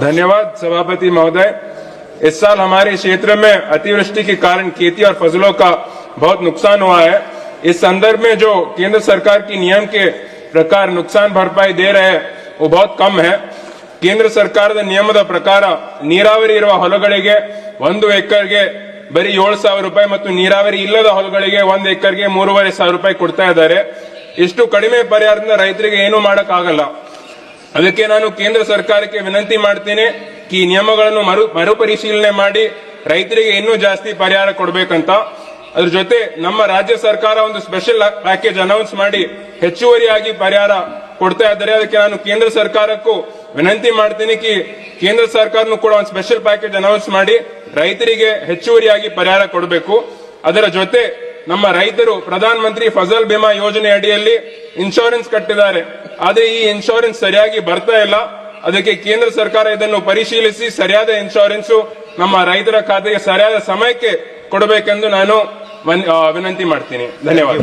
धन्यवाद सभापति महोदय। इस साल हमारे क्षेत्र में अतिवृष्टि के कारण खेती और फसलों का बहुत नुकसान हुआ है। इस संदर्भ में जो केंद्र सरकार की नियम के प्रकार नुकसान भरपाई दे रहे हैं वो बहुत कम है। ಕೇಂದ್ರ ಸರ್ಕಾರದ ನಿಯಮದ ಪ್ರಕಾರ ನೀರಾವರಿ ಇರುವ ಹೊಲಗಳಿಗೆ 1 ಎಕರೆಗೆ ಬರೀ 7,000 ರೂಪಾಯಿ ಮತ್ತು ನೀರಾವರಿ ಇಲ್ಲದ ಹೊಲಗಳಿಗೆ 1 ಎಕರೆಗೆ 3,500 ರೂಪಾಯಿ ಕೊಡ್ತಾ ಇದ್ದಾರೆ। ಇಷ್ಟು ಕಡಿಮೆ ಪರಿಹಾರದಿಂದ ರೈತರಿಗೆ ಏನು ಮಾಡಕ್ಕಾಗಲ್ಲ। ಅದಕ್ಕೆ ನಾನು ಕೇಂದ್ರ ಸರ್ಕಾರಕ್ಕೆ ವಿನಂತಿ ಮಾಡ್ತೀನಿ ಈ ನಿಯಮಗಳನ್ನು ಮರುಪರಿಶೀಲನೆ ಮಾಡಿ ರೈತರಿಗೆ ಇನ್ನೂ ಜಾಸ್ತಿ ಪರಿಹಾರ ಕೊಡಬೇಕಂತ। ಅದರ ಜೊತೆ ನಮ್ಮ ರಾಜ್ಯ ಸರ್ಕಾರ ಒಂದು ಸ್ಪೆಷಲ್ ಪ್ಯಾಕೇಜ್ ಅನೌನ್ಸ್ ಮಾಡಿ ಹೆಚ್ಚುವರಿಯಾಗಿ ಪರಿಹಾರ ಕೊಡ್ತಾ ಇದ್ದಾರೆ। ಅದಕ್ಕೆ ನಾನು ಕೇಂದ್ರ ಸರ್ಕಾರಕ್ಕೂ ವಿನಂತಿ ಮಾಡ್ತೀನಿ ಕೇಂದ್ರ ಸರ್ಕಾರನು ಕೂಡ ಒಂದು ಸ್ಪೆಷಲ್ ಪ್ಯಾಕೇಜ್ ಅನೌನ್ಸ್ ಮಾಡಿ ರೈತರಿಗೆ ಹೆಚ್ಚುವರಿಯಾಗಿ ಪರಿಹಾರ ಕೊಡಬೇಕು। ಅದರ ಜೊತೆ ನಮ್ಮ ರೈತರು ಪ್ರಧಾನ ಮಂತ್ರಿ ಫಸಲ್ ಬಿಮಾ ಯೋಜನೆ ಅಡಿಯಲ್ಲಿ ಇನ್ಶೂರೆನ್ಸ್ ಕಟ್ಟಿದ್ದಾರೆ, ಆದ್ರೆ ಈ ಇನ್ಶೂರೆನ್ಸ್ ಸರಿಯಾಗಿ ಬರ್ತಾ ಇಲ್ಲ। ಅದಕ್ಕೆ ಕೇಂದ್ರ ಸರ್ಕಾರ ಇದನ್ನು ಪರಿಶೀಲಿಸಿ ಸರಿಯಾದ ಇನ್ಶೂರೆನ್ಸ್ ನಮ್ಮ ರೈತರ ಖಾತೆಗೆ ಸರಿಯಾದ ಸಮಯಕ್ಕೆ ಕೊಡಬೇಕೆಂದು ನಾನು ವಿನಂತಿ ಮಾಡ್ತೀನಿ। ಧನ್ಯವಾದ।